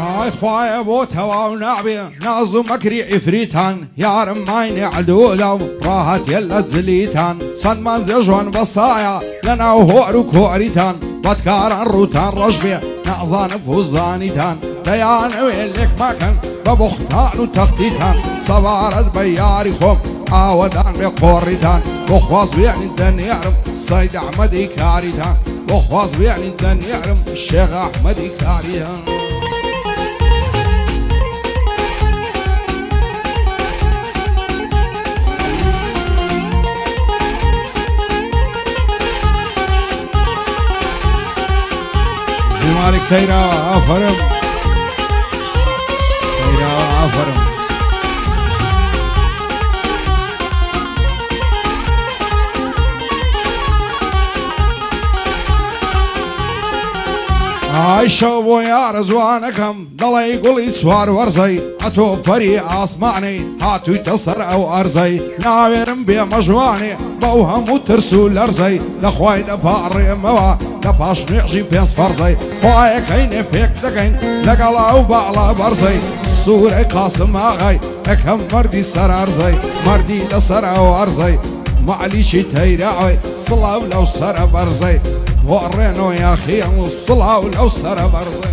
هاي خوايا بوت هوا ونعبي نازو مكري عفريتان يارم مايني عدودا راحت يلا زليتان صنمان زجوان بصايا لنا وهورك هوريتان بدكاران روتان رجبي نعزان بوزانيتان ديان ويلك مكان ببختان وتختيتان صبارت بياري خوم عاودان بقوريتان بخواص بيعني الدن يعرم صيد احمدي كاريتان بخواص بيعني الدن يعرم الشيخ احمدي كاريتان مالك تيرا افرم تيرا افرم هاي شوفوا يا رزوانكم ضل يقول سوار ورزي اتو فري اسمعني هاتو يتصر او ارزي ناويرم بي مجواني بوهم وترسو الارزي لخواي دفار موا دباش نعجي بينس فرزي خواي كاين فيك دكين لقلا وبعلا برزي صوري قاسم اغاي اكهم مردي سر ارزي مردي لسر او ارزي معليش تيراوي صلاة ولو سر برزي ورينو يا اخي والصلاة ولو سر برزي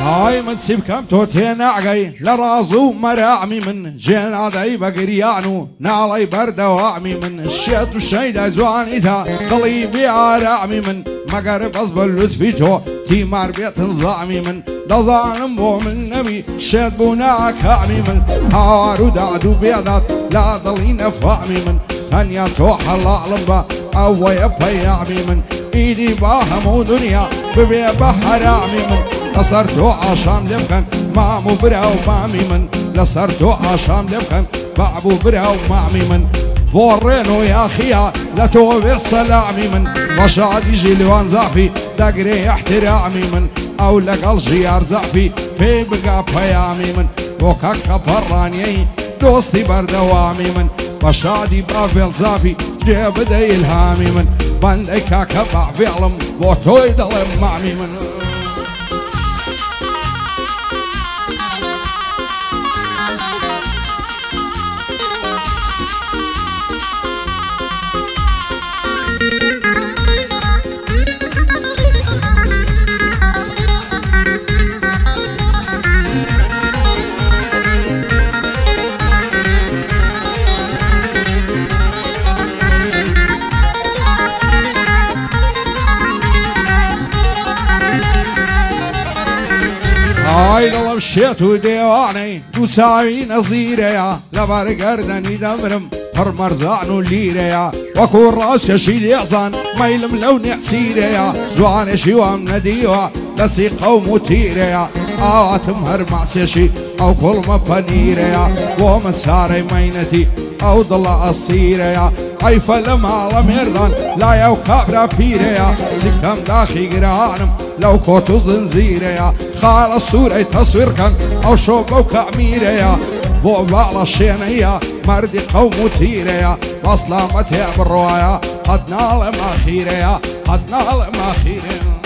هاي من تسيب كم توتين عقي لرازو مراعمي من جين عدي بقريانو نالي برد واعمي من الشيط والشيدة زوانيتا قليبي عرعمي من مقرب أصبر لطفيتو تيمار بيت نظامي من دزان بو من نبي شيط بوناك عمي من هارو دعدو بيضات لا ضلين فعمي من ثانية توح الله لمبا أو يبا يعمي من إيدي باهم دنيا ببي بحر عمي من لصرتو عشام لبكن معمو برا ومعمي من لصرتو عشام لبكن بعبو برا ومعمي من بورينو يا اخيا لا توبي السلامي من مشاد يجي لوان زعفي دقري احترامي من او لقل جيار زعفي في بقى بيامي من وكاك خبراني دوستي بردوامي من مشادي بافيل زعفي جيب دي الهامي من بندي كاكا بعفيلم بوتوي دلم معمي من هاي ضل مشيتو ديواني وتساوي نظيريا لبر قردني دمرم هرمر زعنو ليريا وكون راس يشيل يعزان ما يلم لوني عسيريا زوان شيوام نديوا لسي قوم وتيريا آتم هرمع سيشي او كل ما بنيريا ومن ساري مينتي او ضل اصيريا اي فلم على ميردان لا يو كابرا فيريا سكم داخي قرانم لو كوتو زنزيريا خال الصورة تصوير كان او شوبو كعميريا بو بعلا الشينية مردي قوم وتيريا بصلا متع بالرواية قدنا لما خيريا قدنا لما خيريا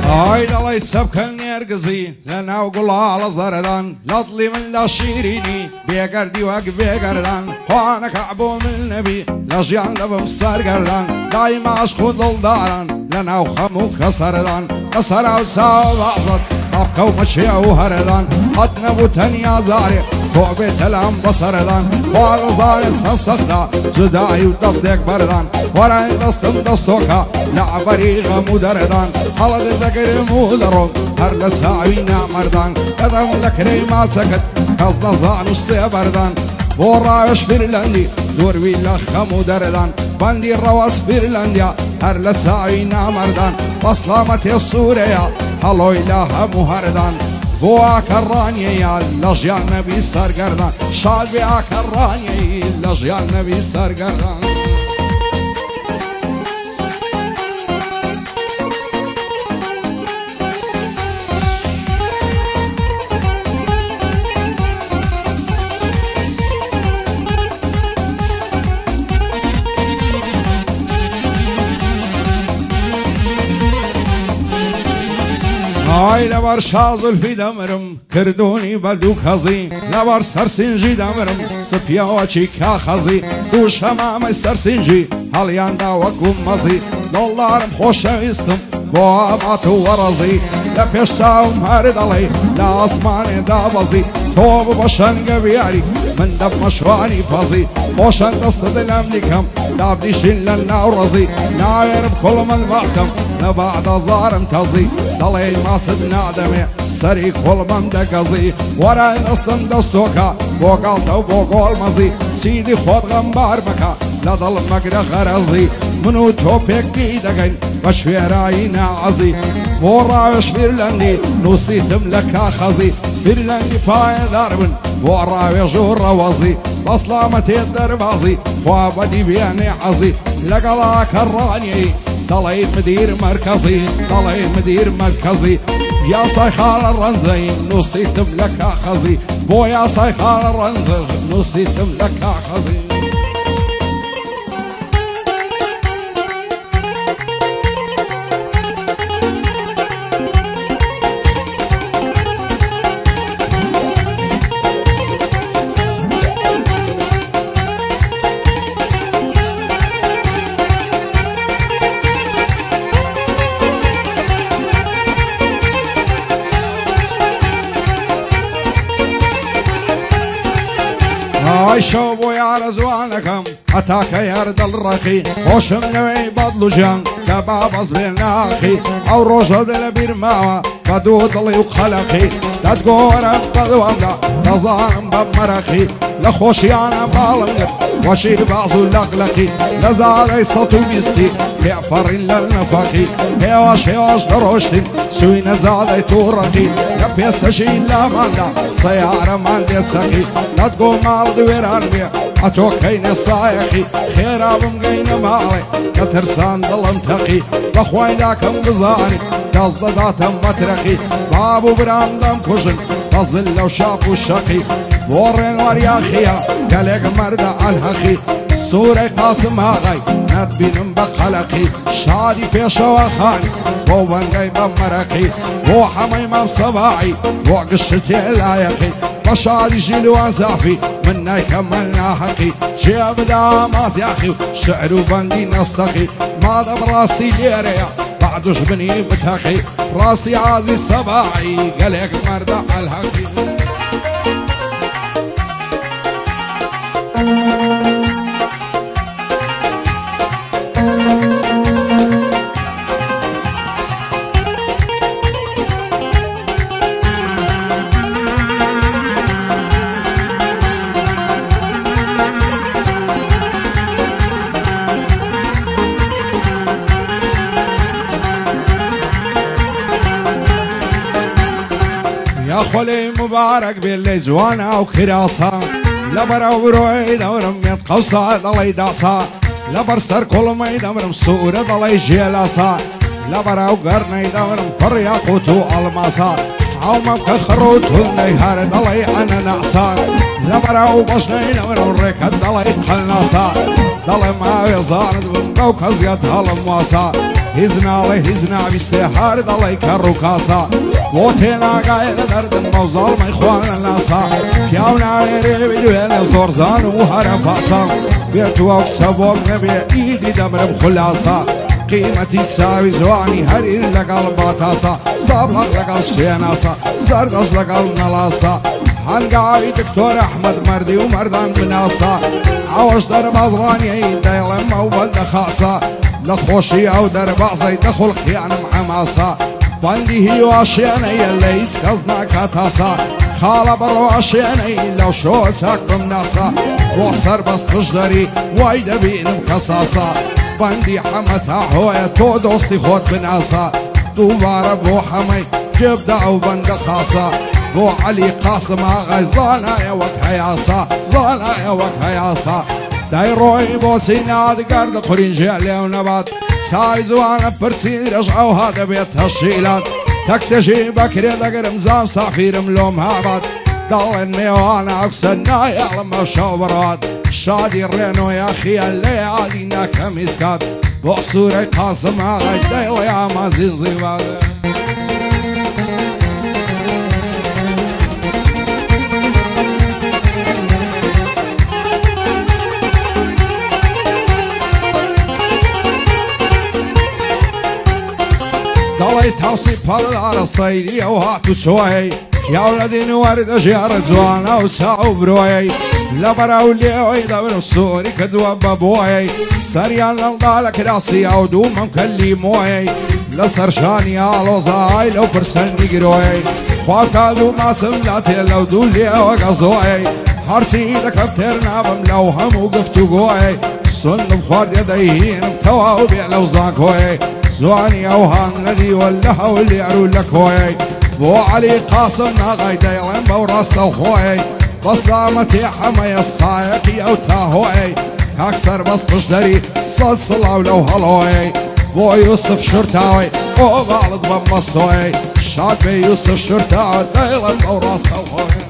هاي الله يتسبكني ارقصي لنا وقول على زردان لطلي من لا شيريني بيقردي واقف بيقردان وانا كعبو من النبي لا جيان لبم صار قردان دايما اشخد للداران لنا وخمو كسردان كسر وساو بعضت أبكى ومشي وهردان قدنا بوتنيا زاري توبي تلام بصردان وعلى زاري سسخدا زداعي ودصدق بردان وراي دستم دستوكا لعبري غمو دردان خلد ذكر مودرون هر لساعينا مردان قدم ذكري ما سكت قصد زعنو السيبردان ورايش فيرلاندي دور ويلا خمو دردان باندي الرواس فيرلانديا هر لساعينا مردان بصلامة السوريا هلو إله مهردان بو آكرانيا لجيال نبي سرگردان شال بي آكرانيا لجيال نبي سرگردان هاي لبر شازل في دمرم كردوني بدو خزي لبر سرسنجي دمرم سفيا وچيكا خزي دوش همام سرسنجي هليان دا وكم مزي دولارم خوشويستم بوابات ورزي لپیش ساوم هر دلي لا اسمان دا بزي توب باشن قبياري من دب مشواني فازي باشن دست دلم لكم دابديشن لنا ورزي نايرب كل من باسكم نبعد زارم تزي دلي ما صدنا دمي سري كل من دقزي وراي نصن دستوكا بوقالتا وبوقول مزي سيدي خود غمبار بكا لدل مقرى غرزي منو توبك دقين بشويراي نعزي ورايش فيرلاندي نوسيتم لكا خزي فيرلاندي فاي داربن وراي جور روزي بصلامة الدربازي وابدي بياني عزي لقلا كراني ضلي مدير مركزي ضلي مدير مركزي يا صيخال الرنزي نوسيتم لكا خزي بو يا صيخال الرنزي نوسيتم لكا خزي شوبو يا رزوانكم أتاك يرد الرخي خوشم نوي بدلو جان كباب بيناخي أو روجة دل بيرماوا بدود لي وخلقي تتقورم بدوامنا تظالم بمرخي لخوشي أنا بالمنك وشي بعضو لقلقي لزالي سطو بيستي كعفر للنفقي هواش دروشتي سوي نزالي تورقي لبيس شي لامانا سيارة مالي تسقي تتقو مال دويران بيا أتوكين صايخي خيرابم قين مالي كترسان ظلم تقي بخوين لكم بزاني قصد داتم مترقي بابو براندم كجن تظل لو شافو الشقي ورين وريا خيا قالك مرد الهخي سوري قاسم هاغي ندبينم بخلقي شادي بيشوا خاني ووانقاي بمرقي وحميمة صباعي وقشتي اللايقي وشادي جيلوان زعفي منا يكملنا حقي جيب دامات يا اخي شعر وبندي نستقي ماذا براستي ليريا بعدوش بني بتاقي براستي عازي صباعي قالك مرد الهخي خولي مبارك باللي جوانا وكراسا لبرا وبروي دورم يتقوصا ضلي داسا لبرسر كل ما يدمرم سورة ضلي جيلاسا لبرا وقرني دورم فريا قوتو الماسا عوما بكخروت هني هار ضلي انا نعسا لبرا وبشني دورم ريكا ضلي قلناسا ضلي ما يزارد بمبوك ازياد هالمواسا هزنا لي هزنا بيستهار ضلي كروكاسا وتنا قايل درد موزال ما إخوان الناسا كياونا يري بدوين زورزان وهرفاسا بيتوا وكسبوا نبي إيدي دمر بخلاصا قيمتي تساوي زواني هرير لقل باتاسا صابلق لقل سيناسا زردش لقل نلاسا هنقاوي دكتور احمد مردي ومردان بناسا عوش در بازراني دايلم وبلد خاصة لخوشي او در بعضي دخل خيان محماسا بندي هي واشياني اللي يتكزنا كاتاسا خاله برواشياني لو شو ساكم ناسا وصر بس تجدري وايد بينم قصاصا بندي حمتها هوية تو دوستي خود بناسا دوباره بو حمي جبدة وبند خاصة بو علي قاسم اغاي زانا يا وك هياسا زانا يا وك هياسا دايروي بو سيناد قرد قرنجي عليه ونبات سايزوانا برسي رجعوا هذا بيت هالشيلات تكسجي بكري دقر مزام صافير ملوم هابات ضلن ميوانا اكسنا يا لما شوبرات شادي الرينو يا اخي اللي عادينا كمسكات بوصوري قاسم اغاي دايل يا مازين زيبات ضلي توصي بالله الصيدي وهاتو شوي يا ولدي ورد جيارة زوانا وساعو بروي لبرا وليوي دبر الصوري كدوا بابوي سريان لنضالك راسي او دوم مكلموي لسرشاني علوزاي لو فرسني قروي خواكادو ما سملاتي لو دولي وقصوي هرسي دكبترنا بملو هم وقفتو قوي سن بخوار يديهين بتواو بيعلو زاكوي زواني اوهان الذي ولا واللي عرو لك هوي بو علي قاسم ناغاي دايلن بوراسته خوي بس لامتي حمي الصايقي او تاهوي كاكسر بس تشدري صلصلة ولو هلوي بو يوسف شرطاوي بو غالط بمستوي شاد بي يوسف شرطاوي دايلن بوراسته خوي